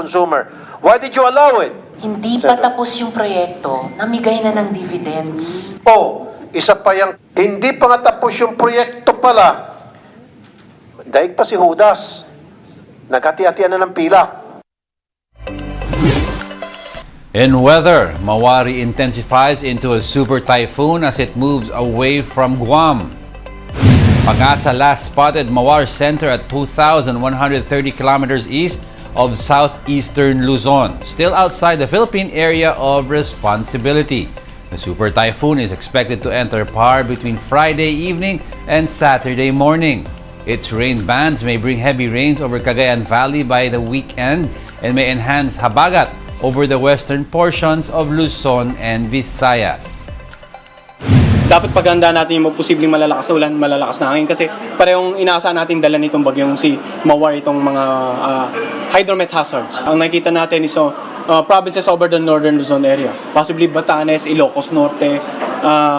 consumer. Why did you allow it? Hindi pa tapos yung proyekto, namigay na ng dividends. Oh, isa pa yung, hindi pa nga tapos yung proyekto pala. Daig pa si Judas. Naghati-hatian na ng pila. In weather, Mawari intensifies into a super typhoon as it moves away from Guam. Pag-asa last spotted Mawar Center at 2,130 kilometers east of southeastern Luzon, still outside the Philippine area of responsibility. The super typhoon is expected to enter PAR between Friday evening and Saturday morning. Its rain bands may bring heavy rains over Cagayan Valley by the weekend and may enhance habagat over the western portions of Luzon and Visayas. Dapat paghanda natin yung posibleng malalakas na ulan, malalakas na hangin kasi parehong inaasahan natin dala nitong bagyong si Mawar itong mga hydromet hazards. Ang nakikita natin is provinces over the northern Luzon area. Possibly Batanes, Ilocos Norte,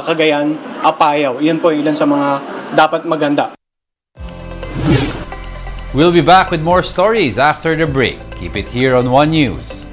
Cagayan, Apayao. Iyan po ilan sa mga dapat maghanda. We'll be back with more stories after the break. Keep it here on One News.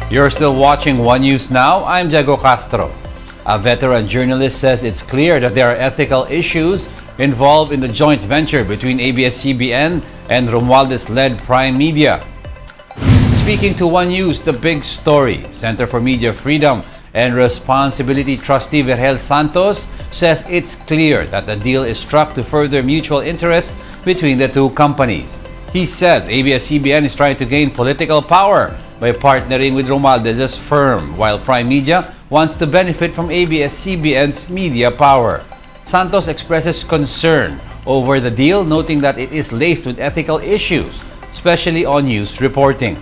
You're still watching One News Now. I'm Diego Castro. A veteran journalist says it's clear that there are ethical issues involved in the joint venture between ABS-CBN and Romualdez-led Prime Media. Speaking to One News, the big story, Center for Media Freedom and Responsibility trustee Virgel Santos says it's clear that the deal is struck to further mutual interests between the two companies. He says ABS-CBN is trying to gain political power by partnering with Romualdez's firm, while Prime Media wants to benefit from ABS-CBN's media power. Santos expresses concern over the deal, noting that it is laced with ethical issues, especially on news reporting.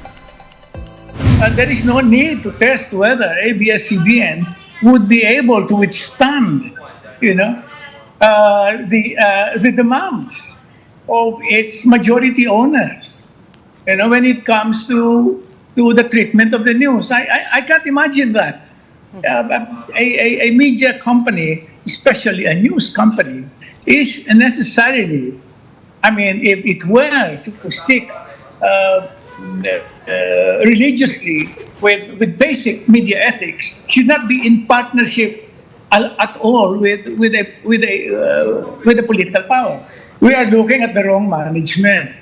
There is no need to test whether ABS-CBN would be able to withstand, the demands of its majority owners, when it comes to the treatment of the news. I can't imagine that. A media company, especially a news company, is necessarily, if it were to stick religiously with basic media ethics, should not be in partnership at all with the political power. We are looking at the wrong management.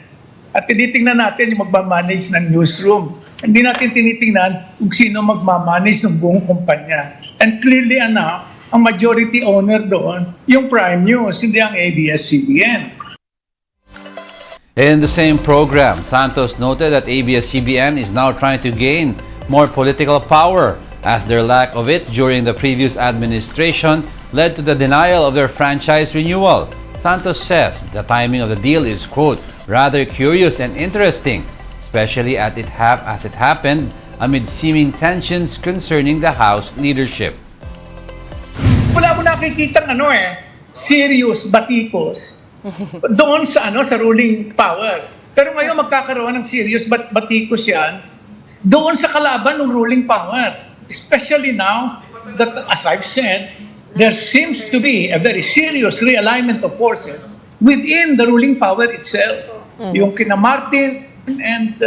At tinitingnan natin yung magmamanage ng newsroom. Hindi natin tinitingnan kung sino magmamanage ng buong kumpanya. And clearly enough, ang majority owner doon, yung Prime News, hindi ang ABS-CBN. In the same program, Santos noted that ABS-CBN is now trying to gain more political power as their lack of it during the previous administration led to the denial of their franchise renewal. Santos says the timing of the deal is, quote, rather curious and interesting, especially as it happened amid seeming tensions concerning the House leadership. Wala mo nakikitang serious batikos doon sa sa ruling power. Pero ngayon magkakaroon ng serious batikos yan doon sa kalaban ng ruling power. Especially now that, as I've said, there seems to be a very serious realignment of forces within the ruling power itself. Yung kina Martin and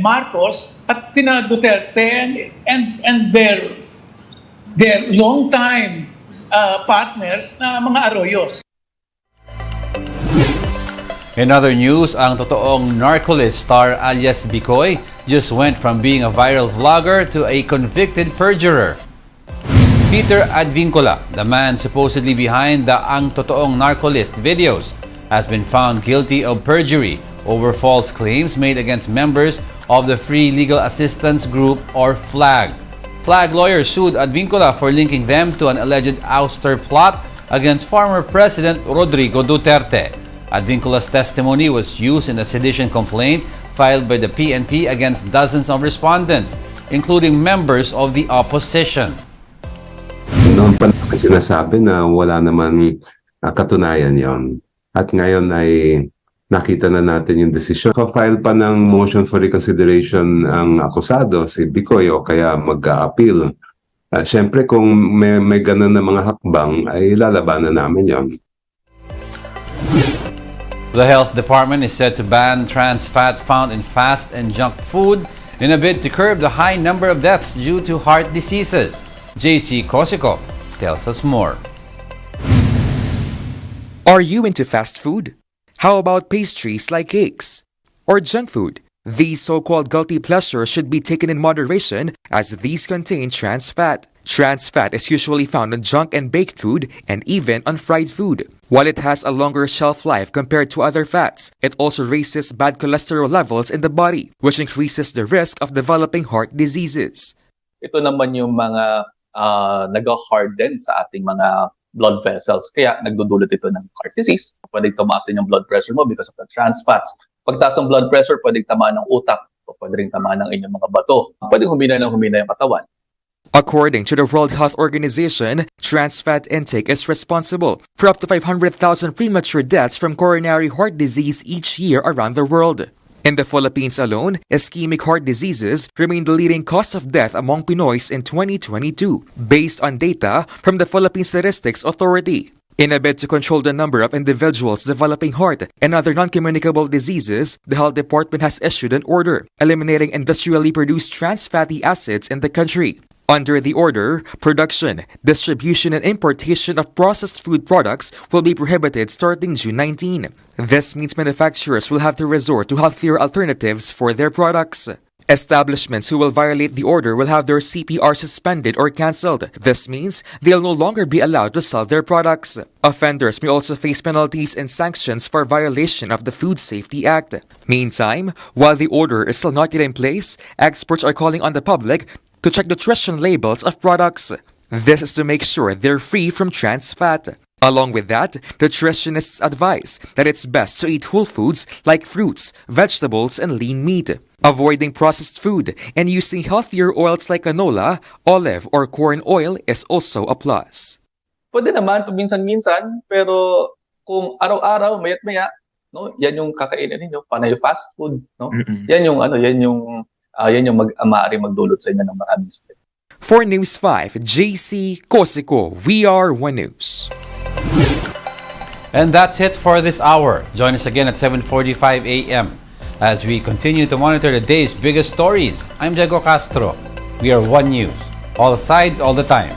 Marcos at kina Duterte and their long-time partners na mga Arroyos. In other news, ang totoong narcolist star alias Bicoy just went from being a viral vlogger to a convicted perjurer. Peter Advincula, the man supposedly behind the Ang Totoong Narcolist videos, has been found guilty of perjury over false claims made against members of the Free Legal Assistance Group or FLAG. FLAG lawyers sued Advincula for linking them to an alleged ouster plot against former President Rodrigo Duterte. Advincula's testimony was used in a sedition complaint filed by the PNP against dozens of respondents, including members of the opposition. Noon pa naman sinasabi na wala naman katunayan yon. At ngayon ay nakita na natin yung desisyon. File pa ng motion for reconsideration ang akusado, si Bicoy, o kaya mag-a-appeal. Siyempre kung may ganun na mga hakbang, ay lalabanan namin yon. The Health Department is set to ban trans fat found in fast and junk food in a bid to curb the high number of deaths due to heart diseases. JC Cosico tells us more. Are you into fast food? How about pastries like cakes? Or junk food? These so-called guilty pleasures should be taken in moderation as these contain trans fat. Trans fat is usually found on junk and baked food and even on fried food. While it has a longer shelf life compared to other fats, it also raises bad cholesterol levels in the body, which increases the risk of developing heart diseases. Ito naman yung mga nag-harden sa ating mga blood vessels. Kaya nagdudulot ito ng heart disease. Pwedeng tumaasin yung blood pressure mo because of the trans fats. Pagtaas ng blood pressure, pwedeng tamaan ng utak o pwedeng tamaan ng inyong mga bato. Pwedeng humina yung katawan. According to the World Health Organization, trans fat intake is responsible for up to 500,000 premature deaths from coronary heart disease each year around the world. In the Philippines alone, ischemic heart diseases remain the leading cause of death among Pinoys in 2022, based on data from the Philippine Statistics Authority. In a bid to control the number of individuals developing heart and other non-communicable diseases, the Health Department has issued an order eliminating industrially produced trans fatty acids in the country. Under the order, production, distribution, and importation of processed food products will be prohibited starting June 19. This means manufacturers will have to resort to healthier alternatives for their products. Establishments who will violate the order will have their CPR suspended or cancelled. This means they'll no longer be allowed to sell their products. Offenders may also face penalties and sanctions for violation of the Food Safety Act. Meantime, while the order is still not yet in place, experts are calling on the public to check nutrition labels of products. This is to make sure they're free from trans fat. Along with that, nutritionists advise that it's best to eat whole foods like fruits, vegetables, and lean meat. Avoiding processed food and using healthier oils like canola, olive, or corn oil is also a plus. Pwede naman paminsan-minsan, pero kung araw-araw, mayat-maya, no, yan yung kakainin ninyo, panay fast food, no? Yan yung maaari magdulot sa inyo ng maraming sakit. For News 5, JC Cosico, We Are One News. And that's it for this hour. Join us again at 7:45 a.m. as we continue to monitor the day's biggest stories. I'm Diego Castro. We are One News. All sides, all the time.